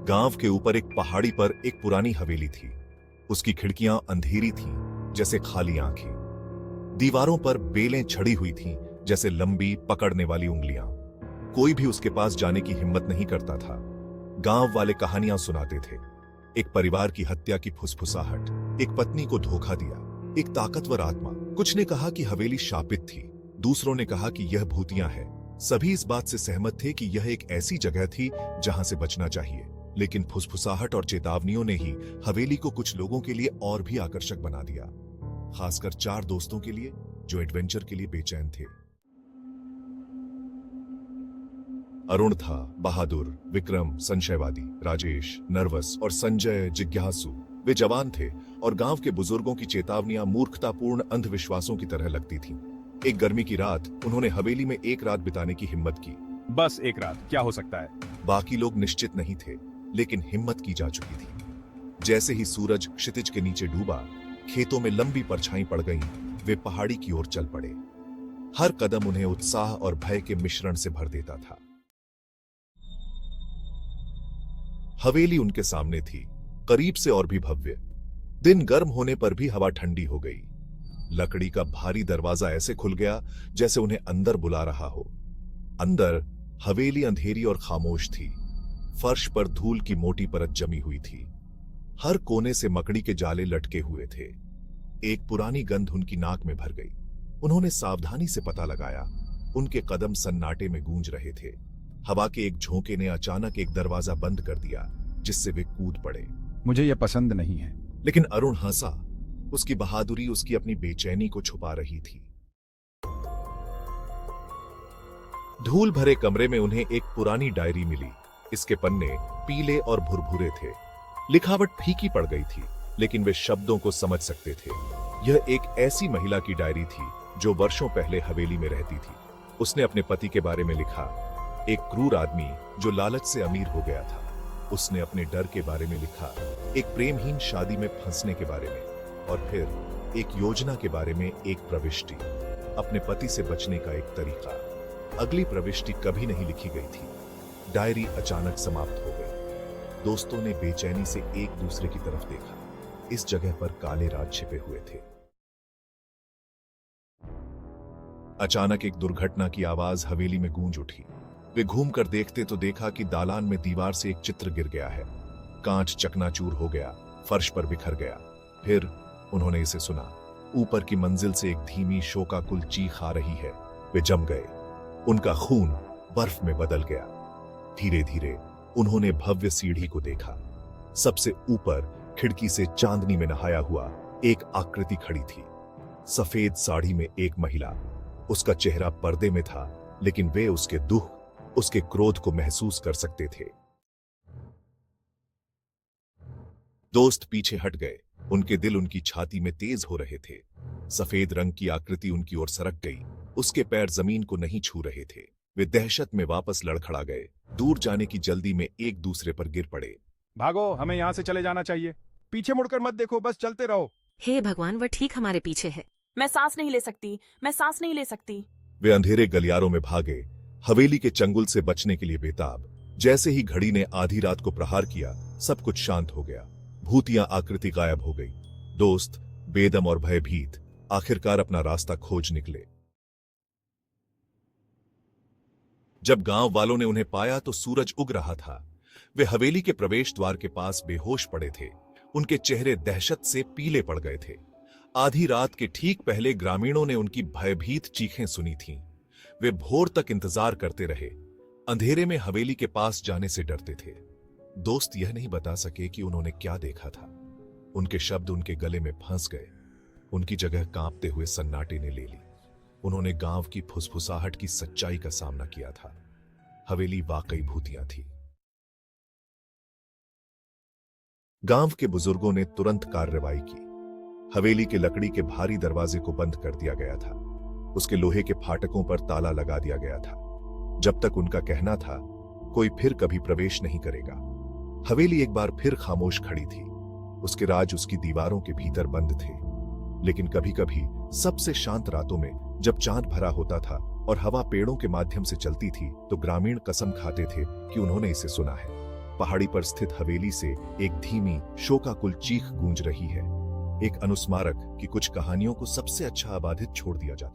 गांव के ऊपर एक पहाड़ी पर एक पुरानी हवेली थी। उसकी खिड़कियां अंधेरी थीं, जैसे खाली आंखें। दीवारों पर बेलें छड़ी हुई थीं, जैसे लंबी पकड़ने वाली उंगलियां। कोई भी उसके पास जाने की हिम्मत नहीं करता था। गांव वाले कहानियां सुनाते थे। एक परिवार की हत्या की फुसफुसाहट, एक पत्नी को धोखा दिया, एक ताकतवर आत्मा। कुछ ने कहा कि हवेली शापित थी, दूसरों ने कहा कि यह भूतिया है। सभी इस बात से सहमत थे कि यह एक ऐसी जगह थी जहां से बचना चाहिए। लेकिन फुसफुसाहट और चेतावनियों ने ही हवेली को कुछ लोगों के लिए और भी आकर्षक बना दिया, खासकर 4 दोस्तों के लिए जो एडवेंचर के लिए बेचैन थे। अरुण था बहादुर, विक्रम संशयवादी, राजेश नर्वस और संजय जिज्ञासु। वे जवान थे और गांव के बुजुर्गों की चेतावनियां मूर्खतापूर्ण अंधविश्वासों की तरह लगती थीं। एक गर्मी की रात उन्होंने हवेली में एक रात बिताने की हिम्मत की। बस एक रात, क्या हो सकता है? बाकी लोग निश्चित नहीं थे, लेकिन हिम्मत की जा चुकी थी। जैसे ही सूरज क्षितिज के नीचे डूबा, खेतों में लंबी परछाई पड़ गईं। वे पहाड़ी की ओर चल पड़े। हर कदम उन्हें उत्साह और भय के मिश्रण से भर देता था। हवेली उनके सामने थी, करीब से और भी भव्य। दिन गर्म होने पर भी हवा ठंडी हो गई। लकड़ी का भारी दरवाजा ऐसे खुल गया जैसे उन्हें अंदर बुला रहा हो। अंदर हवेली अंधेरी और खामोश थी। फर्श पर धूल की मोटी परत जमी हुई थी। हर कोने से मकड़ी के जाले लटके हुए थे। एक पुरानी गंध उनकी नाक में भर गई। उन्होंने सावधानी से पता लगाया। उनके कदम सन्नाटे में गूंज रहे थे। हवा के एक झोंके ने अचानक एक दरवाजा बंद कर दिया, जिससे वे कूद पड़े। मुझे यह पसंद नहीं है। लेकिन अरुण हंसा। उसकी बहादुरी उसकी अपनी बेचैनी को छुपा रही थी। धूल भरे कमरे में उन्हें एक पुरानी डायरी मिली। इसके पन्ने पीले और भुरभुरे थे। लिखावट फीकी पड़ गई थी, लेकिन वे शब्दों को समझ सकते थे। यह एक ऐसी महिला की डायरी थी जो वर्षों पहले हवेली में रहती थी। उसने अपने पति के बारे में लिखा, एक क्रूर आदमी जो लालच से अमीर हो गया था। उसने अपने डर के बारे में लिखा, एक प्रेमहीन शादी में फंसने के बारे में, और फिर एक योजना के बारे में, एक प्रविष्टि, अपने पति से बचने का एक तरीका। अगली प्रविष्टि कभी नहीं लिखी गई थी। डायरी अचानक समाप्त हो गई। दोस्तों ने बेचैनी से एक दूसरे की तरफ देखा। इस जगह पर काले राज छिपे हुए थे। अचानक एक दुर्घटना की आवाज हवेली में गूंज उठी। वे घूमकर देखते तो देखा कि दालान में दीवार से एक चित्र गिर गया है। कांच चकनाचूर हो गया, फर्श पर बिखर गया। फिर उन्होंने इसे सुना। ऊपर की मंजिल से एक धीमी शोकाकुल चीख आ रही है। वे जम गए। उनका खून बर्फ में बदल गया। धीरे धीरे उन्होंने भव्य सीढ़ी को देखा। सबसे ऊपर खिड़की से चांदनी में नहाया हुआ एक आकृति खड़ी थी। सफेद साड़ी में एक महिला। उसका चेहरा पर्दे में था, लेकिन वे उसके दुख, उसके क्रोध को महसूस कर सकते थे। दोस्त पीछे हट गए। उनके दिल उनकी छाती में तेज हो रहे थे। सफेद रंग की आकृति उनकी ओर सरक गई। उसके पैर जमीन को नहीं छू रहे थे। वे दहशत में वापस लड़खड़ा गए। दूर जाने की जल्दी में एक दूसरे पर गिर पड़े। भागो, हमें यहाँ से चले जाना चाहिए। पीछे मुड़कर मत देखो, बस चलते रहो। हे भगवान, वह ठीक हमारे पीछे है। मैं सांस नहीं ले सकती, मैं सांस नहीं ले सकती। वे अंधेरे गलियारों में भागे, हवेली के चंगुल से बचने के लिए बेताब। जैसे ही घड़ी ने आधी रात को प्रहार किया, सब कुछ शांत हो गया। भूतिया आकृति गायब हो गई। दोस्त बेदम और भयभीत आखिरकार अपना रास्ता खोज निकले। जब गांव वालों ने उन्हें पाया तो सूरज उग रहा था। वे हवेली के प्रवेश द्वार के पास बेहोश पड़े थे। उनके चेहरे दहशत से पीले पड़ गए थे। आधी रात के ठीक पहले ग्रामीणों ने उनकी भयभीत चीखें सुनी थीं। वे भोर तक इंतजार करते रहे। अंधेरे में हवेली के पास जाने से डरते थे। दोस्त यह नहीं बता सके कि उन्होंने क्या देखा था। उनके शब्द उनके गले में फंस गए। उनकी जगह कांपते हुए सन्नाटे ने ले ली। उन्होंने गांव की फुसफुसाहट की सच्चाई का सामना किया था। हवेली वाकई भूतिया थी। गांव के बुजुर्गों ने तुरंत कार्रवाई की। हवेली के लकड़ी के भारी दरवाजे को बंद कर दिया गया था। उसके लोहे के फाटकों पर ताला लगा दिया गया था। जब तक उनका कहना था, कोई फिर कभी प्रवेश नहीं करेगा। हवेली एक बार फिर खामोश खड़ी थी। उसके राज उसकी दीवारों के भीतर बंद थे। लेकिन कभी कभी सबसे शांत रातों में, जब चांद भरा होता था और हवा पेड़ों के माध्यम से चलती थी, तो ग्रामीण कसम खाते थे कि उन्होंने इसे सुना है। पहाड़ी पर स्थित हवेली से एक धीमी शोकाकुल चीख गूंज रही है, एक अनुस्मारक कि कुछ कहानियों को सबसे अच्छा आबादित छोड़ दिया जाता।